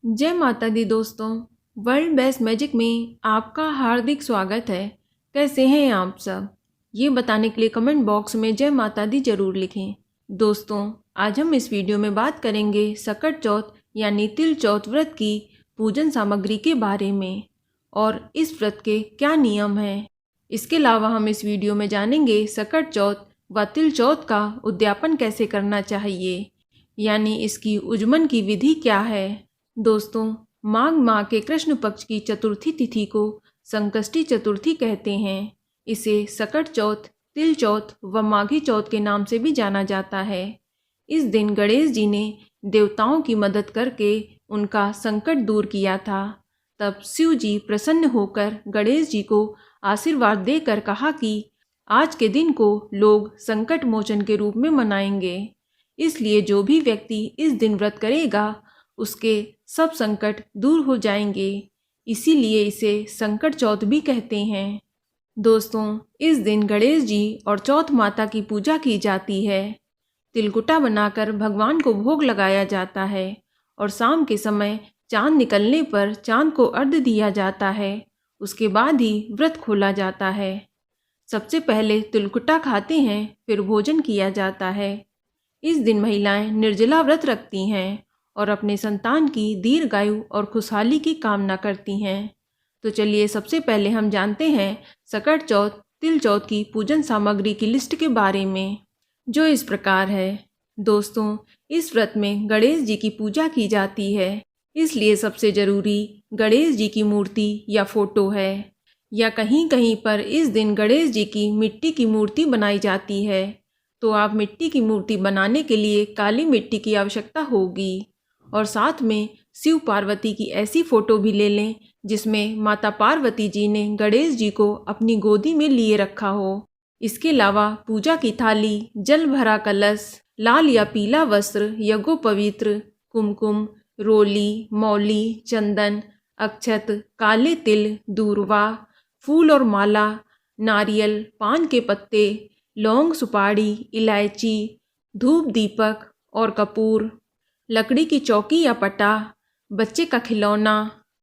जय माता दी दोस्तों। वर्ल्ड बेस्ट मैजिक में आपका हार्दिक स्वागत है। कैसे हैं आप सब? ये बताने के लिए कमेंट बॉक्स में जय माता दी जरूर लिखें। दोस्तों, आज हम इस वीडियो में बात करेंगे सकट चौथ यानी तिल चौथ व्रत की पूजन सामग्री के बारे में और इस व्रत के क्या नियम हैं। इसके अलावा हम इस वीडियो में जानेंगे सकट चौथ व तिल चौथ का उद्यापन कैसे करना चाहिए, यानी इसकी उज्जमन की विधि क्या है। दोस्तों, माघ माह के कृष्ण पक्ष की चतुर्थी तिथि को संकष्टी चतुर्थी कहते हैं। इसे सकट चौथ, तिल चौथ व माघी चौथ के नाम से भी जाना जाता है। इस दिन गणेश जी ने देवताओं की मदद करके उनका संकट दूर किया था। तब शिव जी प्रसन्न होकर गणेश जी को आशीर्वाद देकर कहा कि आज के दिन को लोग संकट मोचन के रूप में मनाएंगे, इसलिए जो भी व्यक्ति इस दिन व्रत करेगा उसके सब संकट दूर हो जाएंगे। इसीलिए इसे संकट चौथ भी कहते हैं। दोस्तों, इस दिन गणेश जी और चौथ माता की पूजा की जाती है। तिलकुटा बनाकर भगवान को भोग लगाया जाता है और शाम के समय चांद निकलने पर चांद को अर्घ्य दिया जाता है। उसके बाद ही व्रत खोला जाता है। सबसे पहले तिलकुटा खाते हैं, फिर भोजन किया जाता है। इस दिन महिलाएं निर्जला व्रत रखती हैं और अपने संतान की दीर्घायु और खुशहाली की कामना करती हैं। तो चलिए सबसे पहले हम जानते हैं सकट चौथ, तिल चौथ की पूजन सामग्री की लिस्ट के बारे में, जो इस प्रकार है। दोस्तों, इस व्रत में गणेश जी की पूजा की जाती है, इसलिए सबसे ज़रूरी गणेश जी की मूर्ति या फोटो है, या कहीं कहीं पर इस दिन गणेश जी की मिट्टी की मूर्ति बनाई जाती है। तो आप मिट्टी की मूर्ति बनाने के लिए काली मिट्टी की आवश्यकता होगी और साथ में शिव पार्वती की ऐसी फोटो भी ले लें जिसमें माता पार्वती जी ने गणेश जी को अपनी गोदी में लिए रखा हो। इसके अलावा पूजा की थाली, जल भरा कलश, लाल या पीला वस्त्र, यज्ञोपवीत्र, कुमकुम, रोली, मौली, चंदन, अक्षत, काले तिल, दूर्वा, फूल और माला, नारियल, पान के पत्ते, लौंग, सुपारी, इलायची, धूप, दीपक और कपूर, लकड़ी की चौकी या पटा, बच्चे का खिलौना,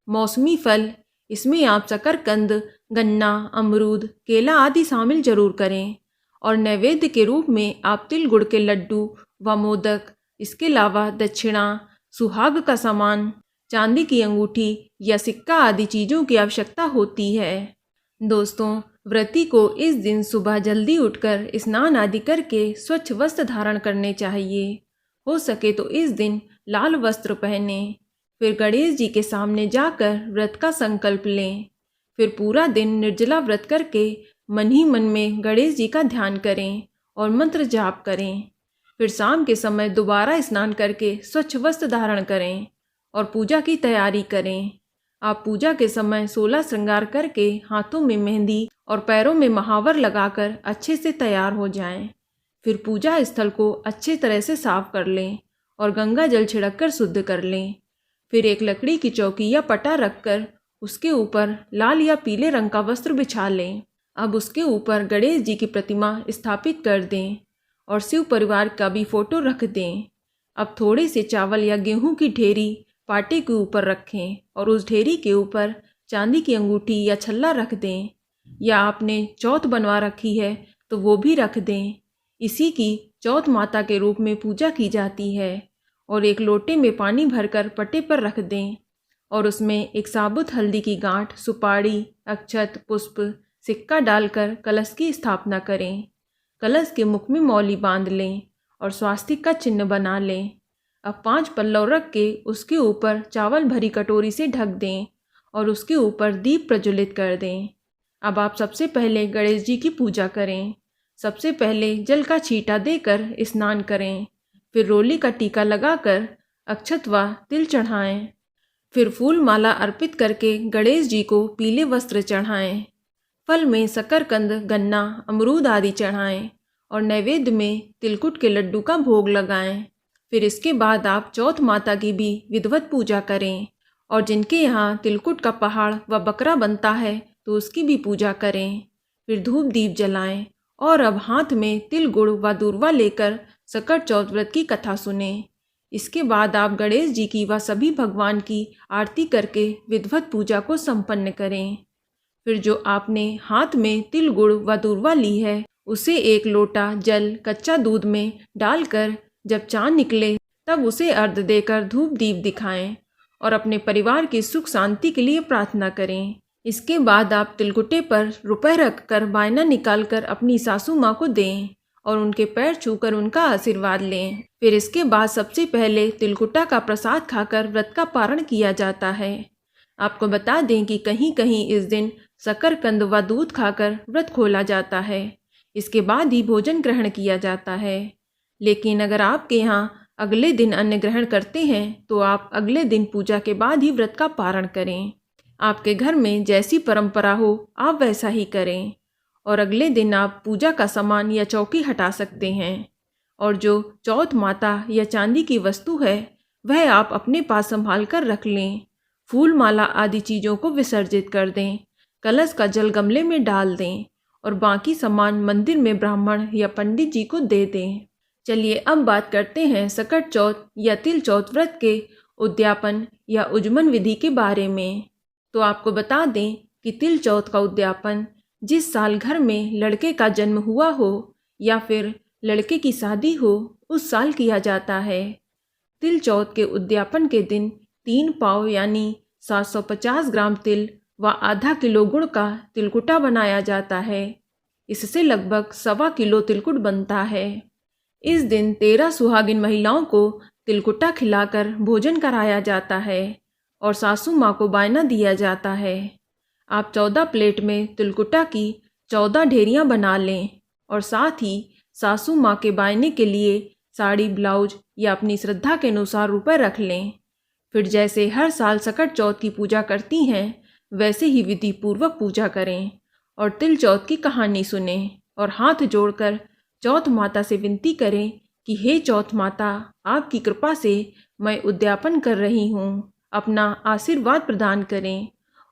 मौसमी फल, इसमें आप शकरकंद, गन्ना, अमरूद, केला आदि शामिल जरूर करें। और नैवेद्य के रूप में आप तिल गुड़ के लड्डू व मोदक, इसके अलावा दक्षिणा, सुहाग का सामान, चांदी की अंगूठी या सिक्का आदि चीज़ों की आवश्यकता होती है। दोस्तों, व्रती को इस दिन सुबह जल्दी उठकर स्नान आदि करके स्वच्छ वस्त्र धारण करने चाहिए। हो सके तो इस दिन लाल वस्त्र पहने। फिर गणेश जी के सामने जाकर व्रत का संकल्प लें। फिर पूरा दिन निर्जला व्रत करके मन ही मन में गणेश जी का ध्यान करें और मंत्र जाप करें। फिर शाम के समय दोबारा स्नान करके स्वच्छ वस्त्र धारण करें और पूजा की तैयारी करें। आप पूजा के समय 16 श्रृंगार करके हाथों में मेहंदी और पैरों में महावर लगाकर अच्छे से तैयार हो जाएं। फिर पूजा स्थल को अच्छे तरह से साफ कर लें और गंगा जल छिड़ककर शुद्ध कर लें। फिर एक लकड़ी की चौकी या पटा रखकर उसके ऊपर लाल या पीले रंग का वस्त्र बिछा लें। अब उसके ऊपर गणेश जी की प्रतिमा स्थापित कर दें और शिव परिवार का भी फोटो रख दें। अब थोड़े से चावल या गेहूं की ढेरी पाटे के ऊपर रखें और उस ढेरी के ऊपर चांदी की अंगूठी या छल्ला रख दें, या आपने चौथ बनवा रखी है तो वो भी रख दें। इसी की चौथ माता के रूप में पूजा की जाती है। और एक लोटे में पानी भरकर पटे पर रख दें और उसमें एक साबुत हल्दी की गांठ, सुपारी, अक्षत, पुष्प, सिक्का डालकर कलश की स्थापना करें। कलश के मुख में मौली बांध लें और स्वास्तिक का चिन्ह बना लें। अब 5 पल्लव रख के उसके ऊपर चावल भरी कटोरी से ढक दें और उसके ऊपर दीप प्रज्वलित कर दें। अब आप सबसे पहले गणेश जी की पूजा करें। सबसे पहले जल का छींटा देकर स्नान करें। फिर रोली का टीका लगाकर अक्षत व तिल चढ़ाएं। फिर फूल माला अर्पित करके गणेश जी को पीले वस्त्र चढ़ाएं। फल में शकरकंद, गन्ना, अमरूद आदि चढ़ाएं और नैवेद्य में तिलकुट के लड्डू का भोग लगाएं। फिर इसके बाद आप चौथ माता की भी विधिवत पूजा करें और जिनके यहाँ तिलकुट का पहाड़ व बकरा बनता है तो उसकी भी पूजा करें। फिर धूप दीप जलाएं और अब हाथ में तिल गुड़ व दूर्वा लेकर सकट चौथ व्रत की कथा सुने। इसके बाद आप गणेश जी की व सभी भगवान की आरती करके विधिवत पूजा को संपन्न करें। फिर जो आपने हाथ में तिल गुड़ व दूर्वा ली है उसे एक लोटा जल कच्चा दूध में डालकर जब चांद निकले तब उसे अर्घ देकर धूप दीप दिखाएं और अपने परिवार की सुख शांति के लिए प्रार्थना करें। इसके बाद आप तिलकुटे पर रुपए रखकर बायना निकालकर अपनी सासू माँ को दें और उनके पैर छूकर उनका आशीर्वाद लें। फिर इसके बाद सबसे पहले तिलकुटा का प्रसाद खाकर व्रत का पारण किया जाता है। आपको बता दें कि कहीं कहीं इस दिन शकरकंद व दूध खाकर व्रत खोला जाता है। इसके बाद ही भोजन ग्रहण किया जाता है। लेकिन अगर आपके यहाँ अगले दिन अन्न ग्रहण करते हैं तो आप अगले दिन पूजा के बाद ही व्रत का पारण करें। आपके घर में जैसी परंपरा हो आप वैसा ही करें और अगले दिन आप पूजा का सामान या चौकी हटा सकते हैं और जो चौथ माता या चांदी की वस्तु है वह आप अपने पास संभाल कर रख लें। फूल माला आदि चीज़ों को विसर्जित कर दें, कलश का जल गमले में डाल दें और बाकी सामान मंदिर में ब्राह्मण या पंडित जी को दे दें। चलिए अब बात करते हैं सकट चौथ या तिल चौथ व्रत के उद्यापन या उज्जमन विधि के बारे में। तो आपको बता दें कि तिल चौथ का उद्यापन जिस साल घर में लड़के का जन्म हुआ हो या फिर लड़के की शादी हो उस साल किया जाता है। तिल चौथ के उद्यापन के दिन 3 पाव यानी 750 ग्राम तिल व आधा किलो गुड़ का तिलकुटा बनाया जाता है। इससे लगभग 1.25 किलो तिलकुट बनता है। इस दिन 13 सुहागिन महिलाओं को तिलकुटा खिलाकर भोजन कराया जाता है और सासू माँ को बायना दिया जाता है। आप 14 प्लेट में तिलकुटा की 14 ढेरियाँ बना लें और साथ ही सासू माँ के बायने के लिए साड़ी ब्लाउज या अपनी श्रद्धा के अनुसार रुपए रख लें। फिर जैसे हर साल सकट चौथ की पूजा करती हैं वैसे ही विधि पूर्वक पूजा करें और तिल चौथ की कहानी सुनें और हाथ जोड़कर चौथ माता से विनती करें कि हे चौथ माता, आपकी कृपा से मैं उद्यापन कर रही हूँ, अपना आशीर्वाद प्रदान करें,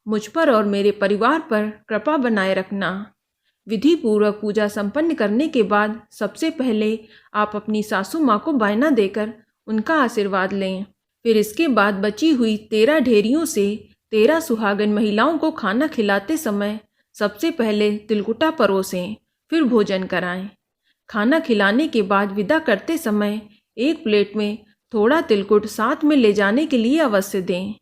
मुझ पर और मेरे परिवार पर कृपा बनाए रखना। विधि पूर्वक पूजा संपन्न करने के बाद सबसे पहले आप अपनी सासू माँ को बायना देकर उनका आशीर्वाद लें। फिर इसके बाद बची हुई 13 ढेरियों से 13 सुहागन महिलाओं को खाना खिलाते समय सबसे पहले तिलकुटा परोसें, फिर भोजन कराएं। खाना खिलाने के बाद विदा करते समय एक प्लेट में थोड़ा तिलकुट साथ में ले जाने के लिए अवश्य दें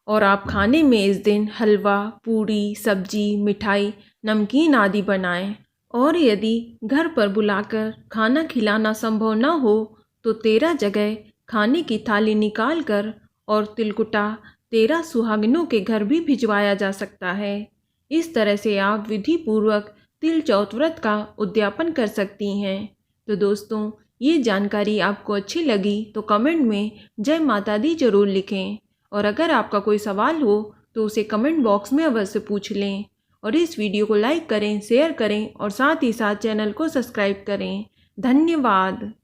और आप खाने में इस दिन हलवा, पूरी, सब्जी, मिठाई, नमकीन आदि बनाएं। और यदि घर पर बुलाकर खाना खिलाना संभव न हो तो 13 जगह खाने की थाली निकाल कर और तिलकुटा 13 सुहागिनों के घर भी भिजवाया जा सकता है। इस तरह से आप विधि पूर्वक तिल चौथ व्रत का उद्यापन कर सकती हैं। तो दोस्तों, ये जानकारी आपको अच्छी लगी तो कमेंट में जय माता दी जरूर लिखें और अगर आपका कोई सवाल हो तो उसे कमेंट बॉक्स में अवश्य पूछ लें और इस वीडियो को लाइक करें, शेयर करें और साथ ही साथ चैनल को सब्सक्राइब करें। धन्यवाद।